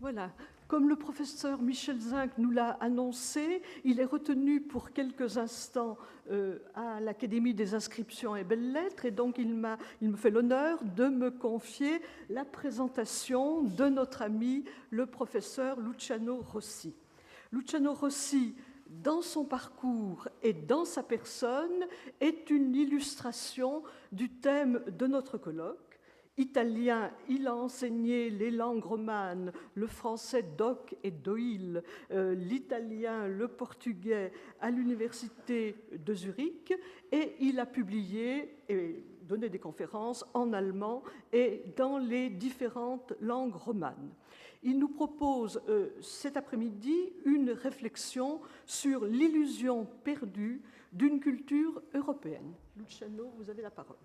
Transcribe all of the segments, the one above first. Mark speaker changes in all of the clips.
Speaker 1: Voilà. Comme le professeur Michel Zinc nous l'a annoncé, il est retenu pour quelques instants à l'Académie des inscriptions et belles-lettres, et donc il me fait l'honneur de me confier la présentation de notre ami, le professeur Luciano Rossi. Luciano Rossi, dans son parcours et dans sa personne, est une illustration du thème de notre colloque. Italien, il a enseigné les langues romanes, le français d'Oc et d'Oïl, l'italien, le portugais à l'université de Zurich, et il a publié et donné des conférences en allemand et dans les différentes langues romanes. Il nous propose cet après-midi une réflexion sur l'illusion perdue d'une culture européenne. Luciano, vous avez la parole.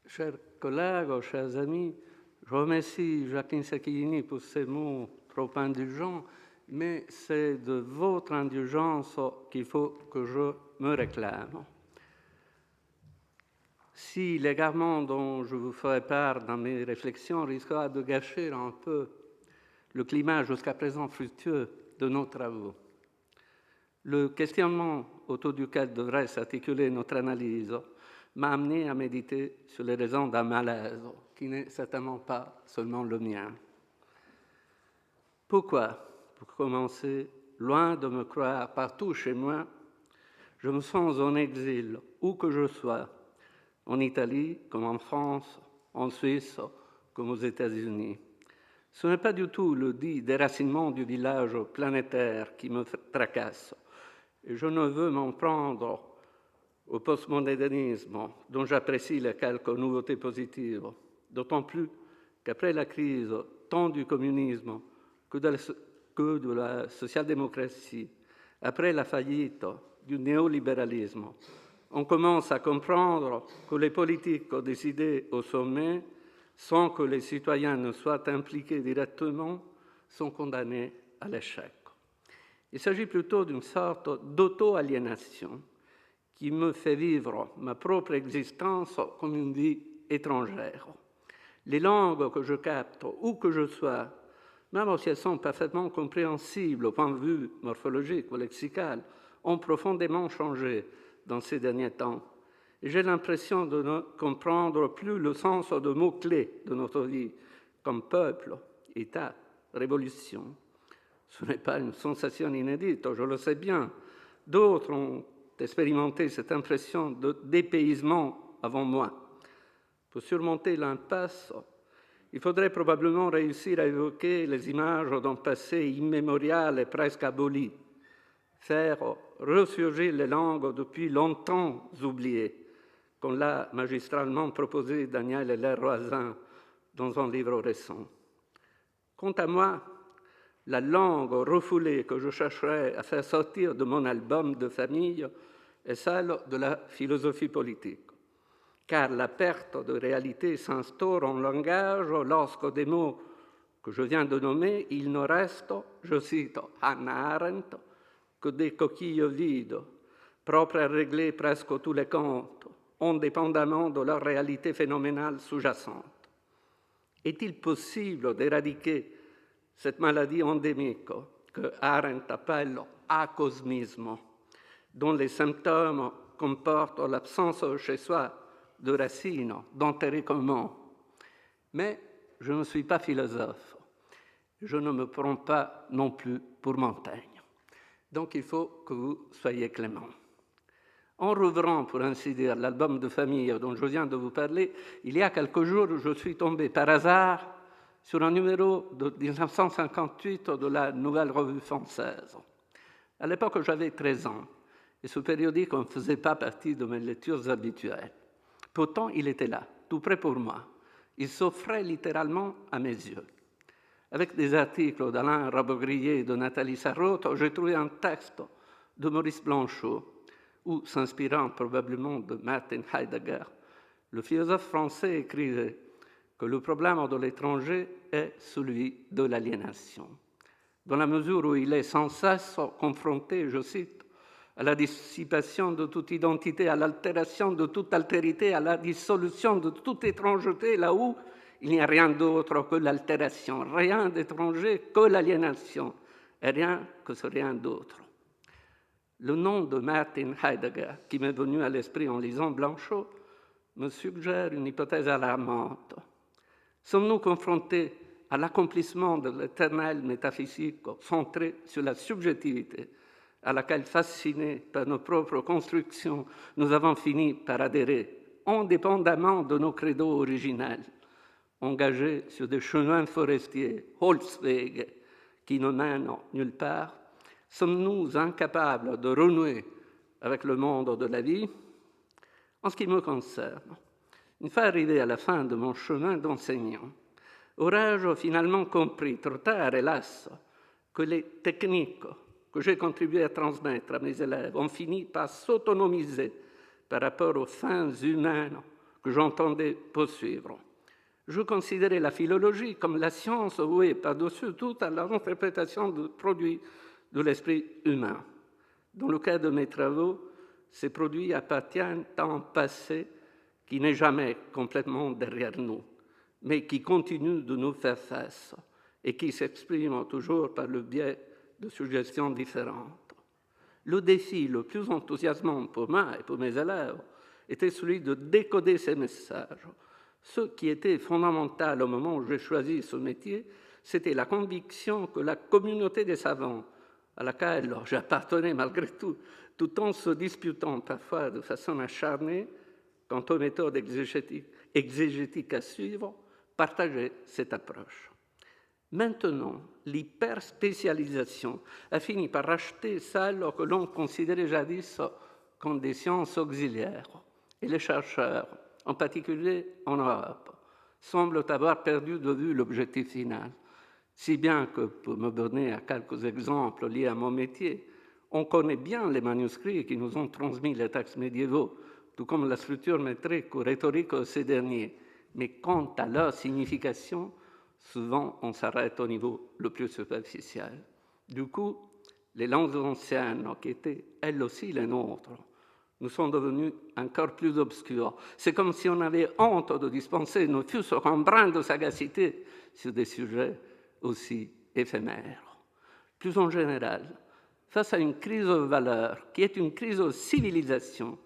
Speaker 2: Chers collègues, chers amis, je remercie Jacqueline Sacchini pour ces mots trop indulgents, mais c'est de votre indulgence qu'il faut que je me réclame. Si l'égarement dont je vous ferai part dans mes réflexions risquera de gâcher un peu le climat jusqu'à présent fructueux de nos travaux, le questionnement autour duquel devrait s'articuler notre analyse m'a amené à méditer sur les raisons d'un malaise qui n'est certainement pas seulement le mien. Pourquoi, pour commencer, loin de me croire partout chez moi, je me sens en exil, où que je sois, en Italie comme en France, en Suisse comme aux États-Unis. Ce n'est pas du tout le dit déracinement du village planétaire qui me tracasse, et je ne veux m'en prendre au postmodernisme, dont j'apprécie les quelques nouveautés positives, d'autant plus qu'après la crise tant du communisme que de la social-démocratie, après la faillite du néolibéralisme, on commence à comprendre que les politiques décidées au sommet, sans que les citoyens ne soient impliqués directement, sont condamnés à l'échec. Il s'agit plutôt d'une sorte d'auto-aliénation qui me fait vivre ma propre existence comme une vie étrangère. Les langues que je capte, où que je sois, même si elles sont parfaitement compréhensibles au point de vue morphologique ou lexical, ont profondément changé dans ces derniers temps. Et j'ai l'impression de ne comprendre plus le sens de mots-clés de notre vie, comme peuple, État, révolution. Ce n'est pas une sensation inédite, je le sais bien. D'autres ont expérimenter cette impression de dépaysement avant moi. Pour surmonter l'impasse, il faudrait probablement réussir à évoquer les images d'un passé immémorial et presque aboli, faire ressurgir les langues depuis longtemps oubliées, comme l'a magistralement proposé Daniel Heller-Roazin dans un livre récent. Quant à moi, la langue refoulée que je chercherai à faire sortir de mon album de famille est celle de la philosophie politique, car la perte de réalité s'instaure en langage lorsque des mots que je viens de nommer, il ne reste, je cite Hannah Arendt, que des coquilles vides, propres à régler presque tous les comptes, indépendamment de leur réalité phénoménale sous-jacente. Est-il possible d'éradiquer cette maladie endémique que Arendt appelle acosmisme, dont les symptômes comportent l'absence chez soi de racines, d'intérêt commun? Mais je ne suis pas philosophe. Je ne me prends pas non plus pour Montaigne. Donc il faut que vous soyez clément. En rouvrant, pour ainsi dire, l'album de famille dont je viens de vous parler, il y a quelques jours, je suis tombé par hasard sur un numéro de 1958 de la Nouvelle Revue Française. À l'époque, j'avais 13 ans, et ce périodique ne faisait pas partie de mes lectures habituelles. Pourtant, il était là, tout près pour moi. Il s'offrait littéralement à mes yeux. Avec des articles d'Alain Rabogrier et de Nathalie Sarraute, j'ai trouvé un texte de Maurice Blanchot, où, s'inspirant probablement de Martin Heidegger, le philosophe français écrivait que le problème de l'étranger est celui de l'aliénation, dans la mesure où il est sans cesse confronté, je cite, à la dissipation de toute identité, à l'altération de toute altérité, à la dissolution de toute étrangeté, là où Il n'y a rien d'autre que l'altération, rien d'étranger que l'aliénation, et rien que ce rien d'autre. Le nom de Martin Heidegger, qui m'est venu à l'esprit en lisant Blanchot, me suggère une hypothèse alarmante. Sommes-nous confrontés à l'accomplissement de l'éternel métaphysique centré sur la subjectivité, à laquelle, fascinés par nos propres constructions, nous avons fini par adhérer, indépendamment de nos credos originels, engagés sur des chemins forestiers, Holzwege, qui ne mènent nulle part? Sommes-nous incapables de renouer avec le monde de la vie? En ce qui me concerne, une fois arrivé à la fin de mon chemin d'enseignant, aurais-je finalement compris, trop tard hélas, que les techniques que j'ai contribué à transmettre à mes élèves ont fini par s'autonomiser par rapport aux fins humaines que j'entendais poursuivre. Je considérais la philologie comme la science vouée par-dessus tout à l'interprétation du produit de l'esprit humain. Dans le cas de mes travaux, ces produits appartiennent à un passé qui n'est jamais complètement derrière nous, mais qui continue de nous faire face et qui s'exprime toujours par le biais de suggestions différentes. Le défi le plus enthousiasmant pour moi et pour mes élèves était celui de décoder ces messages. Ce qui était fondamental au moment où j'ai choisi ce métier, c'était la conviction que la communauté des savants, à laquelle j'appartenais malgré tout, tout en se disputant parfois de façon acharnée quant aux méthodes exégétiques à suivre, partageait cette approche. Maintenant, l'hyperspécialisation a fini par racheter celles que l'on considérait jadis comme des sciences auxiliaires, et les chercheurs, en particulier en Europe, semblent avoir perdu de vue l'objectif final, si bien que, pour me donner à quelques exemples liés à mon métier, on connaît bien les manuscrits qui nous ont transmis les textes médiévaux, tout comme la structure métrique ou rhétorique de ces derniers, mais quant à leur signification, souvent on s'arrête au niveau le plus superficiel. Du coup, les langues anciennes, qui étaient elles aussi les nôtres, nous sont devenues encore plus obscures. C'est comme si on avait honte de dispenser ne fût-ce qu'un brin de sagacité sur des sujets aussi éphémères. Plus en général, face à une crise de valeurs, qui est une crise de civilisation,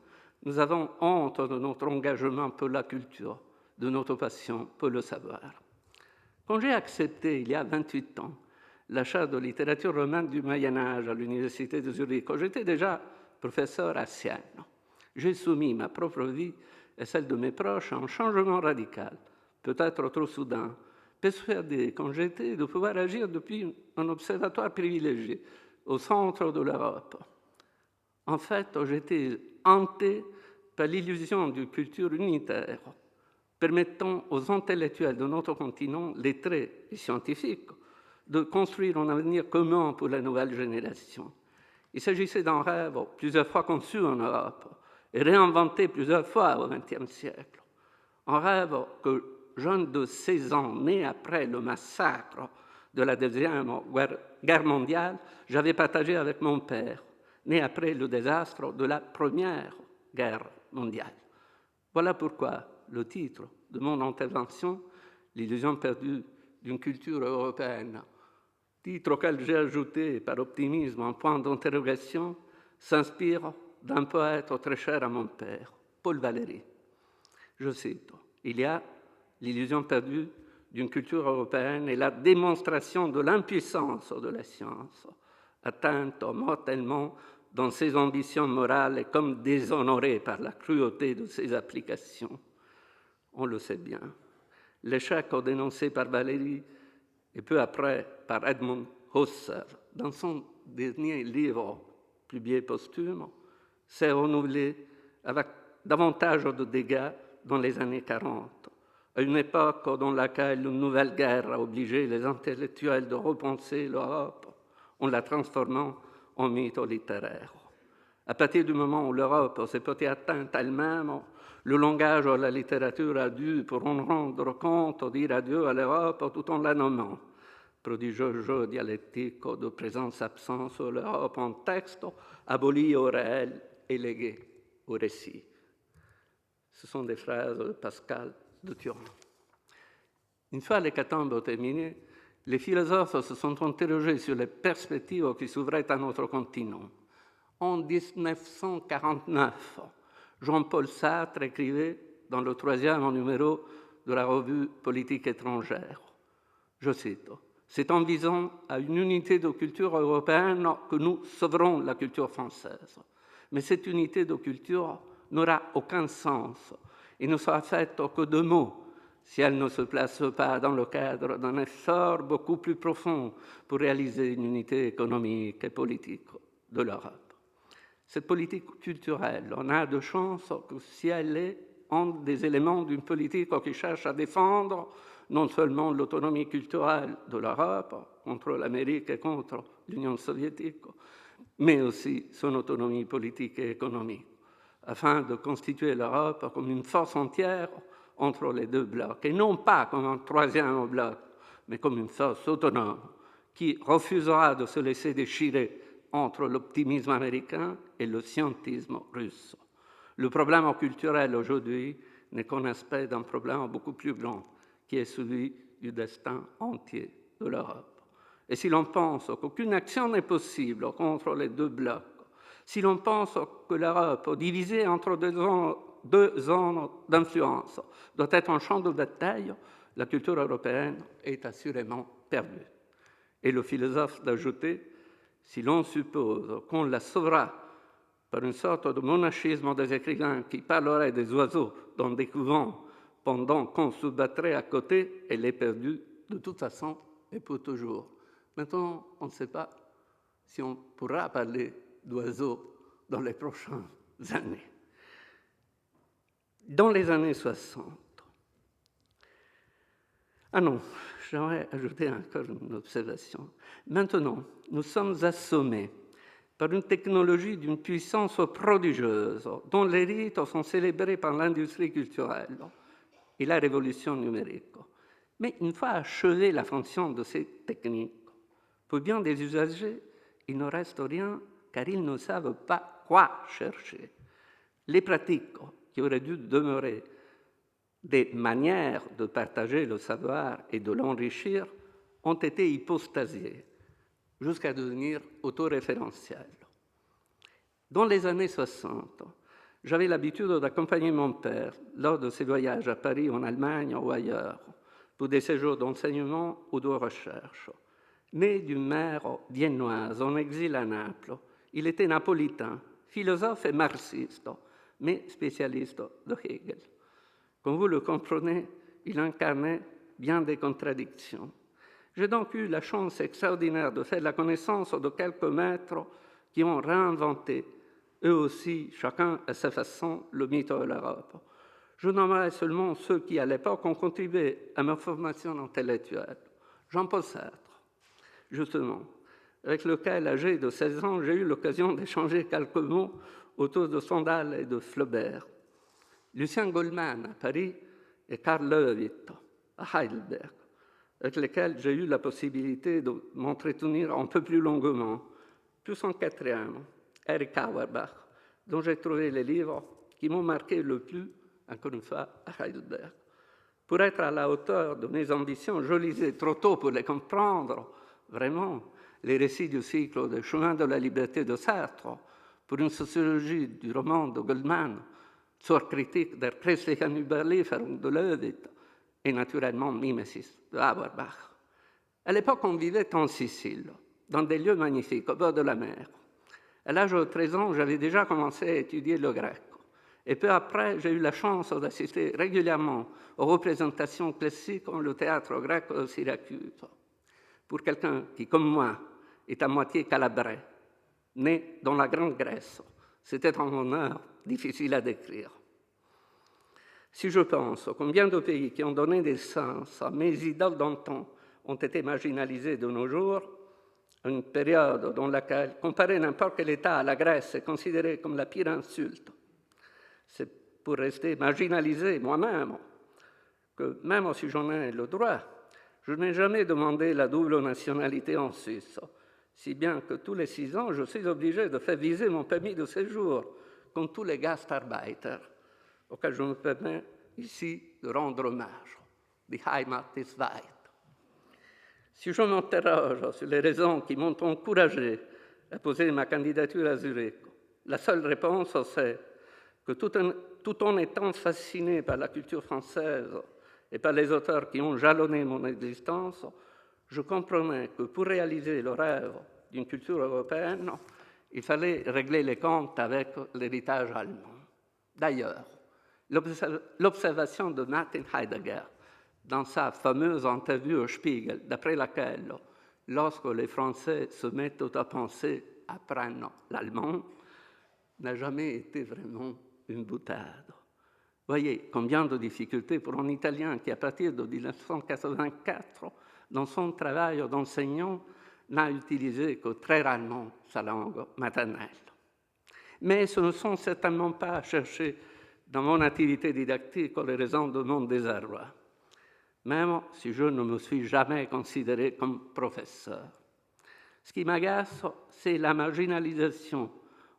Speaker 2: nous avons honte de notre engagement pour la culture, de notre passion pour le savoir. Quand j'ai accepté, il y a 28 ans, la chaire de littérature romaine du Moyen-Âge à l'Université de Zurich, j'étais déjà professeur à Sienne. J'ai soumis ma propre vie et celle de mes proches à un changement radical, peut-être trop soudain, persuadé, quand j'étais, de pouvoir agir depuis un observatoire privilégié au centre de l'Europe. En fait, j'étais hanté par l'illusion d'une culture unitaire, permettant aux intellectuels de notre continent, lettrés et scientifiques, de construire un avenir commun pour la nouvelle génération. Il s'agissait d'un rêve plusieurs fois conçu en Europe et réinventé plusieurs fois au XXe siècle. Un rêve que, jeune de 16 ans, né après le massacre de la Deuxième Guerre mondiale, j'avais partagé avec mon père, né après le désastre de la Première Guerre mondiale. Voilà pourquoi le titre de mon intervention, « L'illusion perdue d'une culture européenne », titre auquel j'ai ajouté par optimisme un point d'interrogation, s'inspire d'un poète très cher à mon père, Paul Valéry. Je cite, « Il y a l'illusion perdue d'une culture européenne et la démonstration de l'impuissance de la science, atteinte mortellement dans ses ambitions morales et comme déshonorée par la cruauté de ses applications. » On le sait bien. L'échec dénoncé par Valéry et peu après par Edmund Husserl dans son dernier livre publié posthume, s'est renouvelé avec davantage de dégâts dans les années 40, à une époque dans laquelle une nouvelle guerre a obligé les intellectuels de repenser l'Europe en la transformant en mythe littéraire. À partir du moment où l'Europe s'est portée atteinte elle-même, le langage de la littérature a dû, pour en rendre compte, dire adieu à l'Europe tout en la nommant. Prodigieux jeu dialectique de présence-absence, l'Europe en texte, abolie au réel et léguée au récit. Ce sont des phrases de Pascal de Turin. Une fois l'hécatombe terminée, les philosophes se sont interrogés sur les perspectives qui s'ouvraient à notre continent. En 1949, Jean-Paul Sartre écrivait dans le 3e numéro de la revue Politique étrangère, je cite, « C'est en visant à une unité de culture européenne que nous sauverons la culture française. Mais cette unité de culture n'aura aucun sens et ne sera faite que de mots si elle ne se place pas dans le cadre d'un effort beaucoup plus profond pour réaliser une unité économique et politique de l'Europe. Cette politique culturelle, on a de chance que si elle est un des éléments d'une politique qui cherche à défendre non seulement l'autonomie culturelle de l'Europe contre l'Amérique et contre l'Union soviétique, mais aussi son autonomie politique et économique, afin de constituer l'Europe comme une force entière entre les deux blocs, et non pas comme un troisième bloc, mais comme une force autonome qui refusera de se laisser déchirer entre l'optimisme américain et le scientisme russe. Le problème culturel aujourd'hui n'est qu'un aspect d'un problème beaucoup plus grand, qui est celui du destin entier de l'Europe. Et si l'on pense qu'aucune action n'est possible contre les deux blocs, si l'on pense que l'Europe, divisée entre deux zones d'influence, doit être un champ de bataille, la culture européenne est assurément perdue. Et le philosophe d'ajouter, si l'on suppose qu'on la sauvera par une sorte de monachisme des écrivains qui parleraient des oiseaux dans des couvents pendant qu'on se battrait à côté, elle est perdue de toute façon et pour toujours. Maintenant, on ne sait pas si on pourra parler d'oiseaux dans les prochaines années. Dans les années 60, j'aimerais ajouter encore une observation. Maintenant, nous sommes assommés par une technologie d'une puissance prodigieuse, dont les rites sont célébrés par l'industrie culturelle et la révolution numérique. Mais une fois achevée la fonction de ces techniques, pour bien des usagers, il ne reste rien car ils ne savent pas quoi chercher. Les pratiques qui auraient dû demeurer des manières de partager le savoir et de l'enrichir ont été hypostasiées jusqu'à devenir autoréférentielles. Dans les années 60, j'avais l'habitude d'accompagner mon père lors de ses voyages à Paris, en Allemagne ou ailleurs, pour des séjours d'enseignement ou de recherche. Né d'une mère viennoise en exil à Naples, il était napolitain, philosophe et marxiste, mais spécialiste de Hegel. Comme vous le comprenez, il incarnait bien des contradictions. J'ai donc eu la chance extraordinaire de faire la connaissance de quelques maîtres qui ont réinventé, eux aussi, chacun à sa façon, le mythe de l'Europe. Je nommerai seulement ceux qui, à l'époque, ont contribué à ma formation intellectuelle. Jean-Paul Sartre, justement, avec lequel, âgé de 16 ans, j'ai eu l'occasion d'échanger quelques mots autour de Stendhal et de Flaubert. Lucien Goldman à Paris et Karl Löwit à Heidelberg, avec lesquels j'ai eu la possibilité de m'entretenir un peu plus longuement. Plus en quatrième, Eric Auerbach, dont j'ai trouvé les livres qui m'ont marqué le plus, encore une fois, à Heidelberg. Pour être à la hauteur de mes ambitions, je lisais trop tôt pour les comprendre, vraiment, les récits du cycle des chemins de la liberté de Sartre, pour une sociologie du roman de Goldman, zur Kritik der christlichen Überlieferung de Löwit, et naturellement Mimesis de Auerbach. À l'époque, on vivait en Sicile, dans des lieux magnifiques, au bord de la mer. À l'âge de 13 ans, j'avais déjà commencé à étudier le grec. Et peu après, j'ai eu la chance d'assister régulièrement aux représentations classiques dans le théâtre grec de Syracuse. Pour quelqu'un qui, comme moi, est à moitié calabrais, né dans la Grande Grèce, c'était un honneur difficile à décrire. Si je pense combien de pays qui ont donné des sens à mes idoles d'antan ont été marginalisés de nos jours, une période dans laquelle comparer n'importe quel État à la Grèce est considéré comme la pire insulte, c'est pour rester marginalisé moi-même que, même si j'en ai le droit, je n'ai jamais demandé la double nationalité en Suisse, si bien que tous les 6 ans, je suis obligé de faire viser mon permis de séjour, comme tous les gastarbeiters, auxquels je me permets ici de rendre hommage. Die Heimat ist weit. Si je m'interroge sur les raisons qui m'ont encouragé à poser ma candidature à Zurich, la seule réponse, c'est que tout en étant fasciné par la culture française et par les auteurs qui ont jalonné mon existence, je comprenais que pour réaliser le rêve d'une culture européenne, il fallait régler les comptes avec l'héritage allemand. D'ailleurs, l'observation de Martin Heidegger dans sa fameuse interview au Spiegel, d'après laquelle, lorsque les Français se mettent à penser apprendre l'allemand, n'a jamais été vraiment une boutade. Voyez combien de difficultés pour un Italien qui, à partir de 1984, dans son travail d'enseignant, n'a utilisé que très rarement sa langue maternelle. Mais ce ne sont certainement pas à chercher dans mon activité didactique les raisons de mon désarroi, même si je ne me suis jamais considéré comme professeur. Ce qui m'agace, c'est la marginalisation,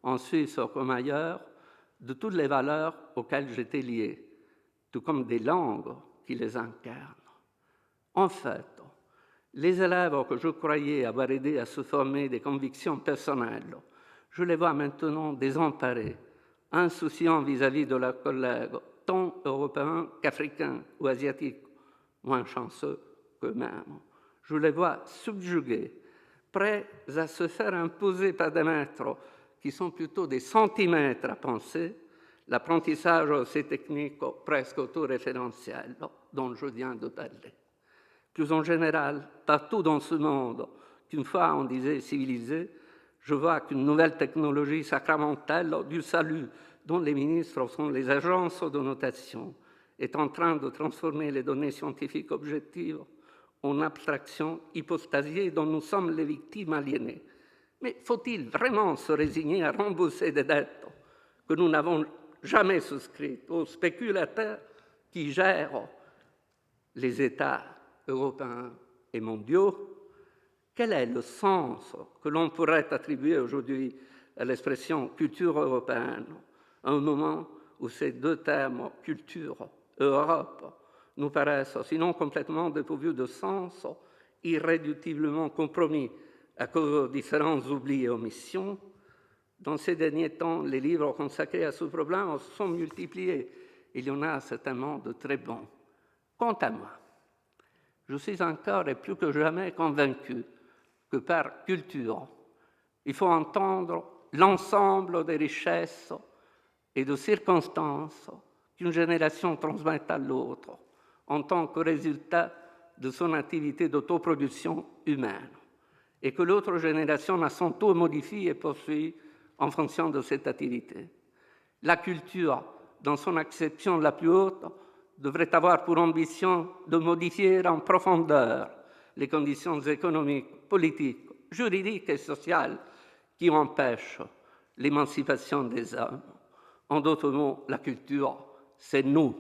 Speaker 2: en Suisse comme ailleurs, de toutes les valeurs auxquelles j'étais lié, tout comme des langues qui les incarnent. En fait, les élèves que je croyais avoir aidé à se former des convictions personnelles, je les vois maintenant désemparés, insouciants vis-à-vis de leurs collègues, tant européens qu'africains ou asiatiques, moins chanceux qu'eux-mêmes. Je les vois subjugués, prêts à se faire imposer par des maîtres qui sont plutôt des centimètres à penser, l'apprentissage de ces techniques presque autoréférentielles dont je viens de parler. Plus en général, partout dans ce monde qu'une fois on disait civilisé, je vois qu'une nouvelle technologie sacramentale du salut, dont les ministres sont les agences de notation, est en train de transformer les données scientifiques objectives en abstractions hypostasiées dont nous sommes les victimes aliénées. Mais faut-il vraiment se résigner à rembourser des dettes que nous n'avons jamais souscrites aux spéculateurs qui gèrent les États européens et mondiaux? Quel est le sens que l'on pourrait attribuer aujourd'hui à l'expression culture européenne, à un moment où ces deux termes, culture et Europe, nous paraissent, sinon complètement dépourvus de sens, irréductiblement compromis à cause de différents oublis et omissions? Dans ces derniers temps, les livres consacrés à ce problème se sont multipliés. Il y en a certainement de très bons. Quant à moi, je suis encore et plus que jamais convaincu que par culture, il faut entendre l'ensemble des richesses et de circonstances qu'une génération transmet à l'autre en tant que résultat de son activité d'autoproduction humaine, et que l'autre génération à son tour modifie et poursuit en fonction de cette activité. La culture, dans son acception la plus haute, devrait avoir pour ambition de modifier en profondeur les conditions économiques, politiques, juridiques et sociales qui empêchent l'émancipation des hommes. En d'autres mots, la culture, c'est nous,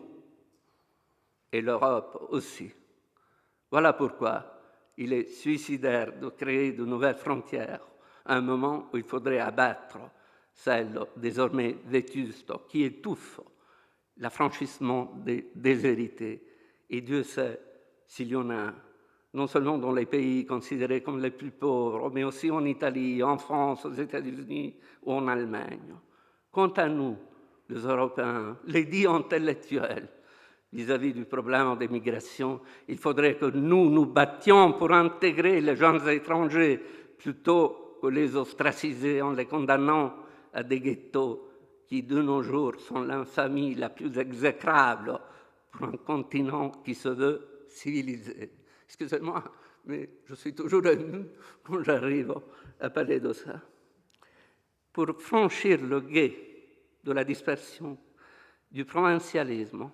Speaker 2: et l'Europe aussi. Voilà pourquoi il est suicidaire de créer de nouvelles frontières à un moment où il faudrait abattre celles désormais vétustes qui étouffent l'affranchissement des déshérités. Et Dieu sait s'il y en a, non seulement dans les pays considérés comme les plus pauvres, mais aussi en Italie, en France, aux États-Unis ou en Allemagne. Quant à nous, les Européens, les dits intellectuels, vis-à-vis du problème des migrations, il faudrait que nous nous battions pour intégrer les jeunes étrangers plutôt que les ostraciser en les condamnant à des ghettos qui, de nos jours, sont l'infamie la plus exécrable pour un continent qui se veut civilisé. Excusez-moi, mais je suis toujours ému quand j'arrive à parler de ça. Pour franchir le gué de la dispersion, du provincialisme,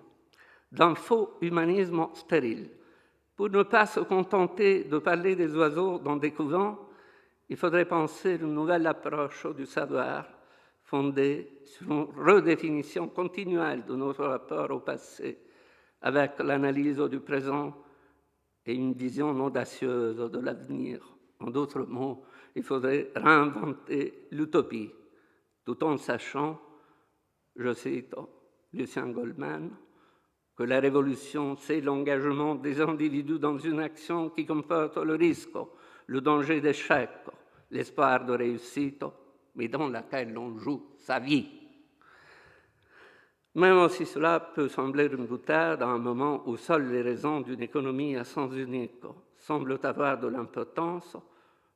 Speaker 2: d'un faux humanisme stérile, pour ne pas se contenter de parler des oiseaux dans des couvents, il faudrait penser une nouvelle approche du savoir fondée sur une redéfinition continuelle de notre rapport au passé, avec l'analyse du présent et une vision audacieuse de l'avenir. En d'autres mots, il faudrait réinventer l'utopie, tout en sachant, je cite Lucien Goldman, que la révolution, c'est l'engagement des individus dans une action qui comporte le risque, le danger d'échec, l'espoir de réussite, mais dans laquelle l'on joue sa vie. Même si cela peut sembler une boutade à un moment où seules les raisons d'une économie à sens unique semblent avoir de l'importance,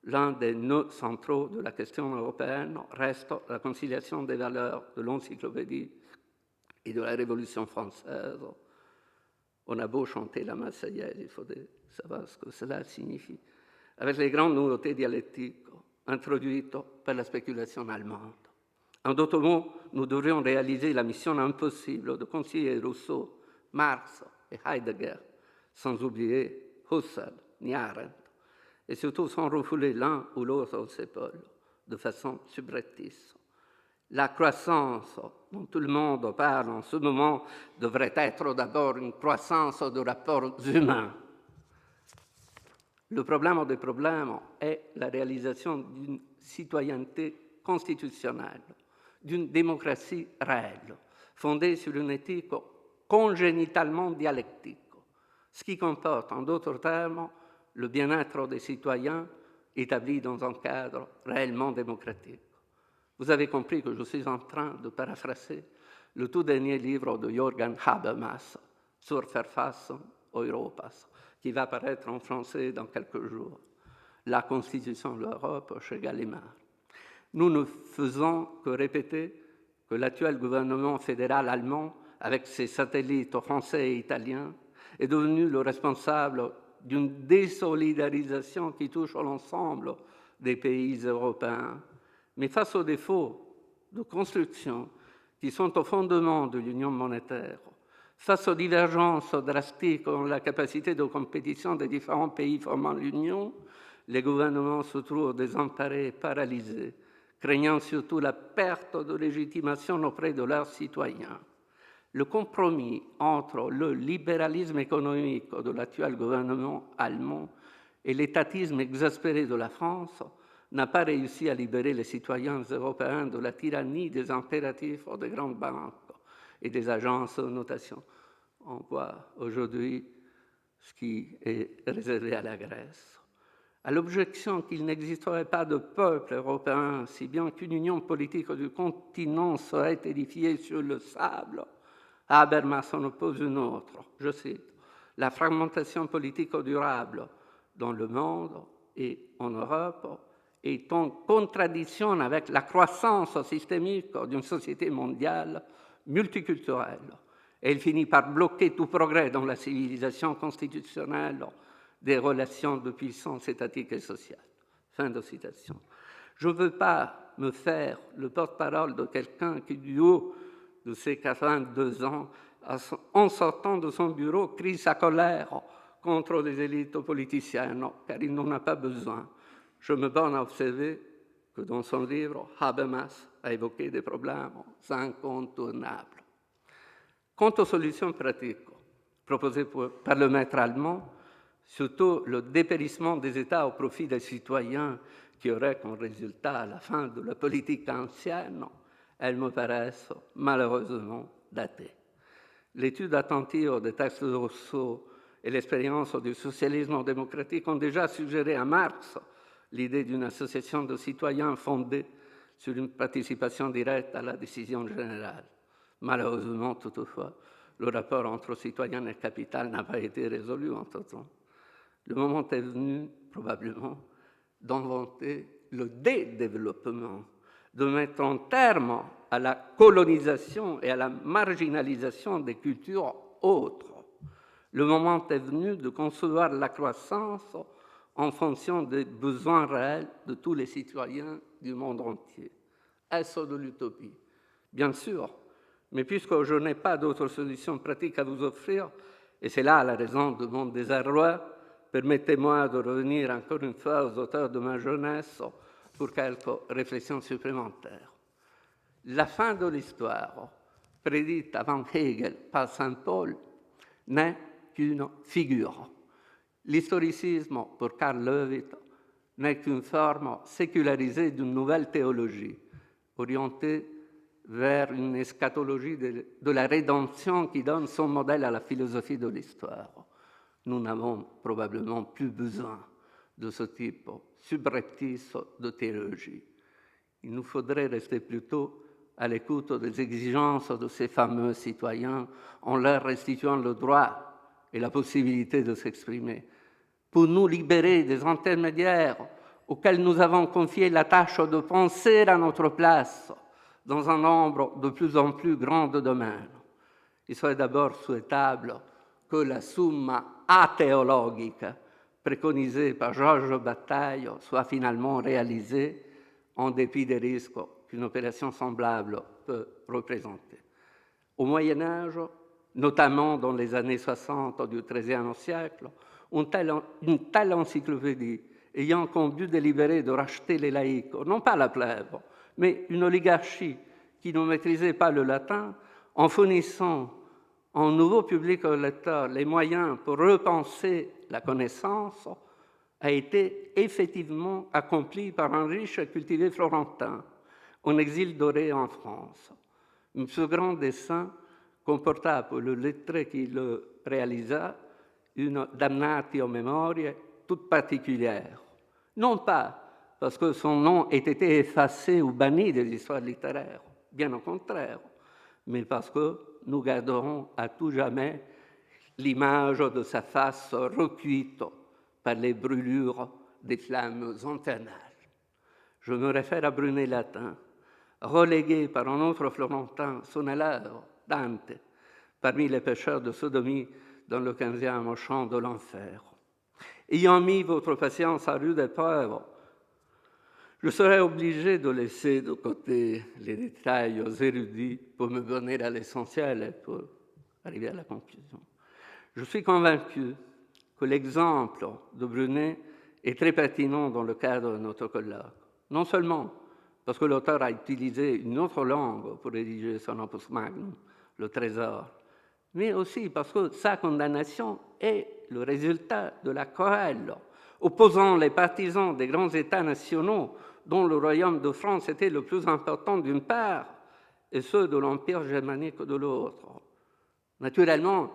Speaker 2: l'un des nœuds centraux de la question européenne reste la conciliation des valeurs de l'encyclopédie et de la Révolution française. On a beau chanter la Marseillaise, il faut savoir ce que cela signifie, avec les grandes nouveautés dialectiques introduites par la spéculation allemande. En d'autres mots, nous devrions réaliser la mission impossible de concilier Rousseau, Marx et Heidegger, sans oublier Husserl ni Arendt, et surtout sans refouler l'un ou l'autre aux épaules, de façon subreptice. La croissance dont tout le monde parle en ce moment devrait être d'abord une croissance de rapports humains. Le problème des problèmes est la réalisation d'une citoyenneté constitutionnelle, d'une démocratie réelle, fondée sur une éthique congénitalement dialectique, ce qui comporte, en d'autres termes, le bien-être des citoyens établi dans un cadre réellement démocratique. Vous avez compris que je suis en train de paraphraser le tout dernier livre de Jürgen Habermas sur Verfassung Europas, qui va paraître en français dans quelques jours, La Constitution de l'Europe chez Gallimard. Nous ne faisons que répéter que l'actuel gouvernement fédéral allemand, avec ses satellites français et italiens, est devenu le responsable d'une désolidarisation qui touche l'ensemble des pays européens. Mais face aux défauts de construction qui sont au fondement de l'union monétaire, face aux divergences drastiques dans la capacité de compétition des différents pays formant l'Union, les gouvernements se trouvent désemparés et paralysés, craignant surtout la perte de légitimation auprès de leurs citoyens. Le compromis entre le libéralisme économique de l'actuel gouvernement allemand et l'étatisme exaspéré de la France n'a pas réussi à libérer les citoyens européens de la tyrannie des impératifs des grandes banques et des agences de notation. On voit aujourd'hui ce qui est réservé à la Grèce. À l'objection qu'il n'existerait pas de peuple européen, si bien qu'une union politique du continent serait édifiée sur le sable, Habermas en oppose une autre, je cite, « La fragmentation politique durable dans le monde et en Europe est en contradiction avec la croissance systémique d'une société mondiale multiculturelle. Et il finit par bloquer tout progrès dans la civilisation constitutionnelle des relations de puissance étatique et sociale. » Fin de citation. Je ne veux pas me faire le porte-parole de quelqu'un qui, du haut de ses 82 ans, en sortant de son bureau, crie sa colère contre les élites politiciennes, car il n'en a pas besoin. Je me borne à observer que dans son livre, Habermas a évoqué des problèmes incontournables. Quant aux solutions pratiques proposées par le maître allemand, surtout le dépérissement des États au profit des citoyens qui auraient comme résultat à la fin de la politique ancienne, elles me paraissent malheureusement datées. L'étude attentive des textes de Rousseau et l'expérience du socialisme démocratique ont déjà suggéré à Marx l'idée d'une association de citoyens fondée sur une participation directe à la décision générale. Malheureusement, toutefois, le rapport entre citoyens et capital n'a pas été résolu entre-temps. Le moment est venu, probablement, d'inventer le développement, de mettre un terme à la colonisation et à la marginalisation des cultures autres. Le moment est venu de concevoir la croissance en fonction des besoins réels de tous les citoyens du monde entier. Est-ce de l'utopie? Bien sûr, mais puisque je n'ai pas d'autres solutions pratiques à vous offrir, et c'est là la raison de mon désarroi, permettez-moi de revenir encore une fois aux auteurs de ma jeunesse pour quelques réflexions supplémentaires. La fin de l'histoire, prédite avant Hegel par saint Paul, n'est qu'une figure. L'historicisme, pour Karl Löwit, n'est qu'une forme sécularisée d'une nouvelle théologie, orientée vers une eschatologie de la rédemption qui donne son modèle à la philosophie de l'histoire. Nous n'avons probablement plus besoin de ce type subreptice de théologie. Il nous faudrait rester plutôt à l'écoute des exigences de ces fameux citoyens en leur restituant le droit et la possibilité de s'exprimer, pour nous libérer des intermédiaires auxquels nous avons confié la tâche de penser à notre place dans un nombre de plus en plus grand de domaines. Il serait d'abord souhaitable que la summa atheologica préconisée par Georges Bataille soit finalement réalisée en dépit des risques qu'une opération semblable peut représenter. Au Moyen Âge, notamment dans les années 60 du XIIIe siècle, une telle encyclopédie ayant comme but délibéré de racheter les laïcs, non pas la plèbe, mais une oligarchie qui ne maîtrisait pas le latin, en fournissant en nouveau public lecteur les moyens pour repenser la connaissance, a été effectivement accomplie par un riche et cultivé florentin, en exil doré en France. Ce grand dessein comporta pour le lettré qui le réalisa une damnatio memoriae toute particulière. Non pas parce que son nom ait été effacé ou banni des histoires littéraires, bien au contraire, mais parce que nous garderons à tout jamais l'image de sa face recuite par les brûlures des flammes infernales. Je me réfère à Brunet Latin, relégué par un autre Florentin, son élève, Dante, parmi les pécheurs de sodomie dans le 15e champ de l'enfer. Ayant mis votre patience à rude épreuve, je serai obligé de laisser de côté les détails érudits pour me donner à l'essentiel et pour arriver à la conclusion. Je suis convaincu que l'exemple de Brunet est très pertinent dans le cadre de notre colloque. Non seulement parce que l'auteur a utilisé une autre langue pour rédiger son opus magnum, le Trésor, mais aussi parce que sa condamnation est le résultat de la querelle opposant les partisans des grands États nationaux dont le royaume de France était le plus important d'une part et ceux de l'Empire germanique de l'autre. Naturellement,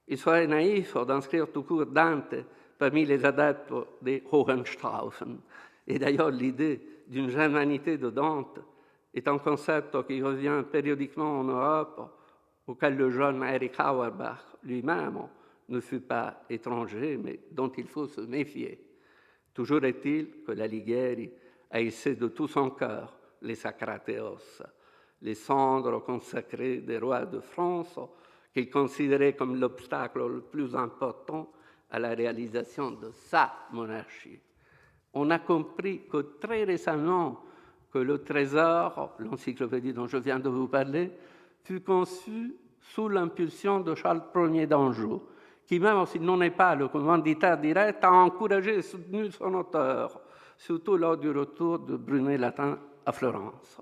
Speaker 2: il serait naïf d'inscrire tout court Dante parmi les adeptes des Hohenstaufen. Et d'ailleurs, l'idée d'une germanité de Dante est un concept qui revient périodiquement en Europe, auquel le jeune Erich Auerbach lui-même ne fut pas étranger, mais dont il faut se méfier. Toujours est-il que l'Alighieri haïssait de tout son cœur les Sacrateos, les cendres consacrées des rois de France, qu'il considérait comme l'obstacle le plus important à la réalisation de sa monarchie. On a compris que très récemment que le Trésor, l'encyclopédie dont je viens de vous parler, fut conçu sous l'impulsion de Charles Ier d'Anjou, qui, même s'il n'en est pas le commanditaire direct, a encouragé et soutenu son auteur, surtout lors du retour de Brunet Latin à Florence.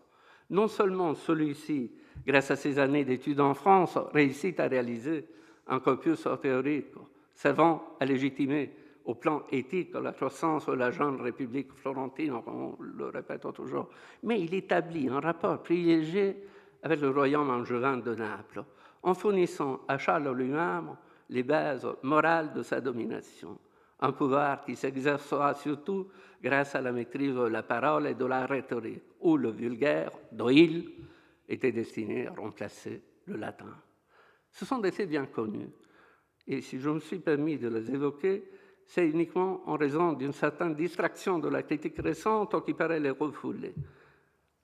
Speaker 2: Non seulement celui-ci, grâce à ses années d'études en France, réussit à réaliser un corpus théorique servant à légitimer au plan éthique la croissance de la jeune République florentine, on le répète toujours, mais il établit un rapport privilégié avec le royaume angevin de Naples, en fournissant à Charles lui-même les bases morales de sa domination, un pouvoir qui s'exercera surtout grâce à la maîtrise de la parole et de la rhétorique, où le vulgaire, d'Oïl, était destiné à remplacer le latin. Ce sont des faits bien connus, et si je me suis permis de les évoquer, c'est uniquement en raison d'une certaine distraction de la critique récente qui paraît les refouler.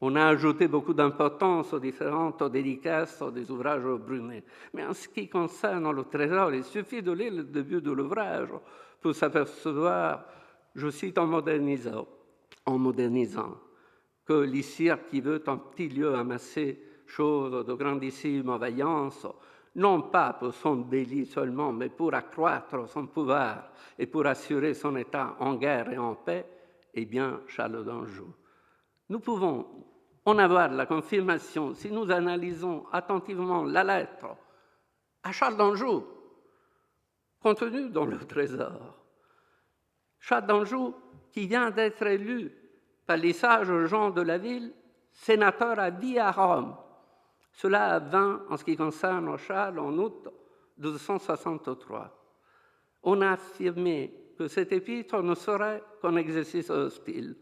Speaker 2: On a ajouté beaucoup d'importance aux différentes dédicaces des ouvrages de Brunet. Mais en ce qui concerne le Trésor, il suffit de lire le début de l'ouvrage pour s'apercevoir, je cite en modernisant, que l'Isir qui veut un petit lieu amasser chose de grandissime vaillance, non pas pour son délit seulement, mais pour accroître son pouvoir et pour assurer son état en guerre et en paix, eh bien, Charles d'Anjou. Nous pouvons en avoir la confirmation si nous analysons attentivement la lettre à Charles d'Anjou, contenue dans le Trésor. Charles d'Anjou, qui vient d'être élu par les sages gens de la ville, sénateur à vie à Rome. Cela vint en ce qui concerne Charles en août 1263. On a affirmé que cet épître ne serait qu'un exercice hostile,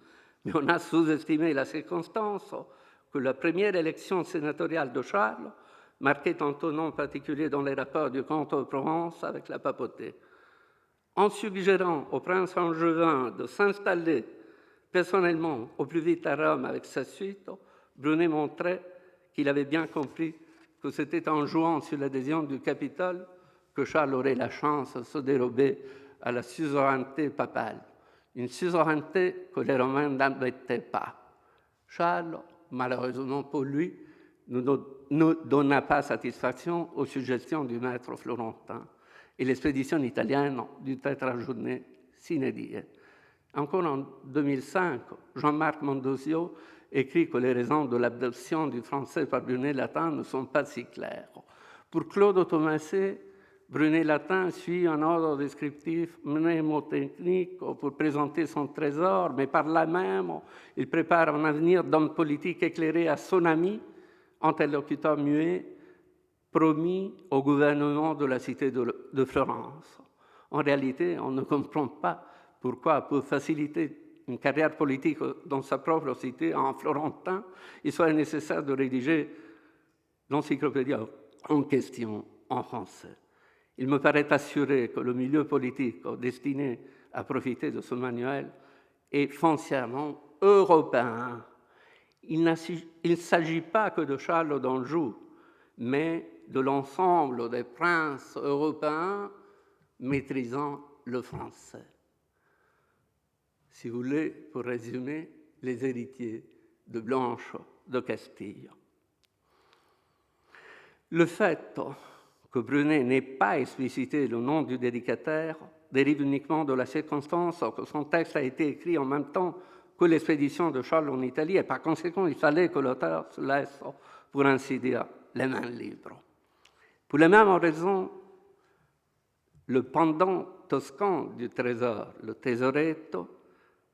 Speaker 2: mais on a sous-estimé la circonstance que la première élection sénatoriale de Charles marquait un tournant particulier dans les rapports du comte de Provence avec la papauté. En suggérant au prince angevin de s'installer personnellement au plus vite à Rome avec sa suite, Brunet montrait qu'il avait bien compris que c'était en jouant sur l'adhésion du Capitole que Charles aurait la chance de se dérober à la suzeraineté papale, une suzeraineté que les Romains n'admettaient pas. Charles, malheureusement pour lui, ne donna pas satisfaction aux suggestions du maître florentin et l'expédition italienne dut être ajournée sine die. Encore en 2005, Jean-Marc Mondosio écrit que les raisons de l'adoption du français par Brunet latin ne sont pas si claires. Pour Claude Thomaset, Brunet latin suit un ordre descriptif mnémotechnique pour présenter son trésor, mais par là même, il prépare un avenir d'homme politique éclairé à son ami, interlocuteur muet, promis au gouvernement de la cité de Florence. En réalité, on ne comprend pas pourquoi, pour faciliter une carrière politique dans sa propre cité, en florentin, il soit nécessaire de rédiger l'encyclopédie en question en français. Il me paraît assuré que le milieu politique destiné à profiter de ce manuel est foncièrement européen. Il ne s'agit pas que de Charles d'Anjou, mais de l'ensemble des princes européens maîtrisant le français. Si vous voulez, pour résumer, les héritiers de Blanche de Castille. Le fait que Brunet n'ait pas explicité le nom du dédicataire dérive uniquement de la circonstance que son texte a été écrit en même temps que l'expédition de Charles en Italie, et par conséquent, il fallait que l'auteur se laisse, pour ainsi dire, les mains libres. Pour la même raison, le pendant toscan du trésor, le tesoretto,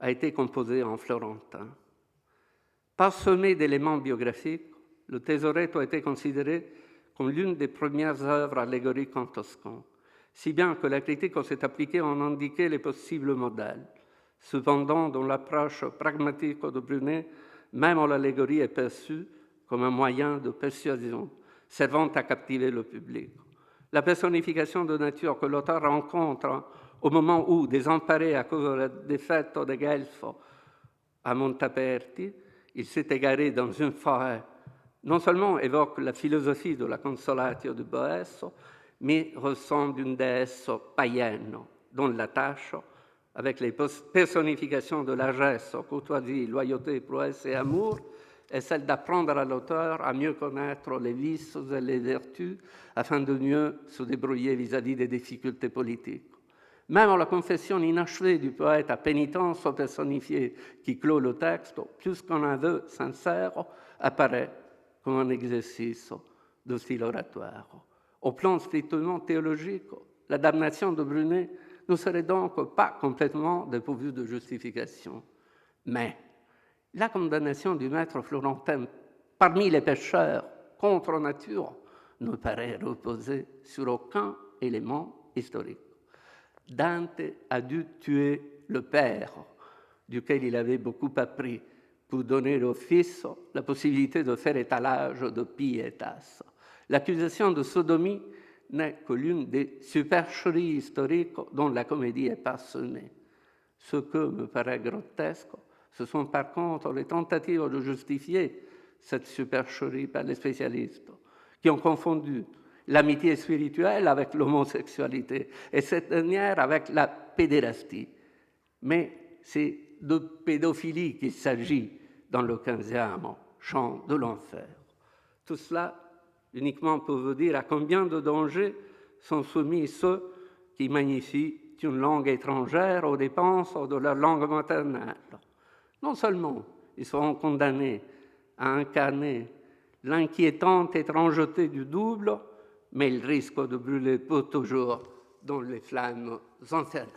Speaker 2: a été composé en florentin. Parsemé d'éléments biographiques, le tesoretto a été considéré comme l'une des premières œuvres allégoriques en toscan, si bien que la critique s'est appliquée à en indiquer les possibles modèles. Cependant, dans l'approche pragmatique de Brunet, même l'allégorie est perçue comme un moyen de persuasion, servant à captiver le public. La personnification de nature que l'auteur rencontre au moment où, désemparé à cause de la défaite de Guelph à Montaperti, il s'est égaré dans une forêt, non seulement évoque la philosophie de la Consolatio de Boesso, mais ressemble à une déesse païenne dont la tâche, avec les personnifications de largesse, courtoisie, loyauté, prouesse et amour, est celle d'apprendre à l'auteur à mieux connaître les vices et les vertus afin de mieux se débrouiller vis-à-vis des difficultés politiques. Même la confession inachevée du poète à pénitence personnifiée qui clôt le texte, plus qu'un aveu sincère, apparaît comme un exercice de style oratoire. Au plan strictement théologique, la damnation de Brunet ne serait donc pas complètement dépourvue de justification. Mais la condamnation du maître florentin parmi les pécheurs contre nature ne paraît reposer sur aucun élément historique. Dante a dû tuer le père, duquel il avait beaucoup appris, pour donner au fils la possibilité de faire étalage de pietas. L'accusation de sodomie n'est que l'une des supercheries historiques dont la comédie est parsemée. Ce que me paraît grotesque, ce sont par contre les tentatives de justifier cette supercherie par les spécialistes, qui ont confondu l'amitié spirituelle avec l'homosexualité et cette dernière avec la pédérastie. Mais c'est de pédophilie qu'il s'agit dans le 15e chant de l'enfer. Tout cela uniquement pour vous dire à combien de dangers sont soumis ceux qui magnifient une langue étrangère aux dépenses de leur langue maternelle. Non seulement ils seront condamnés à incarner l'inquiétante étrangeté du double, mais ils risquent de brûler pour toujours dans les flammes infernales.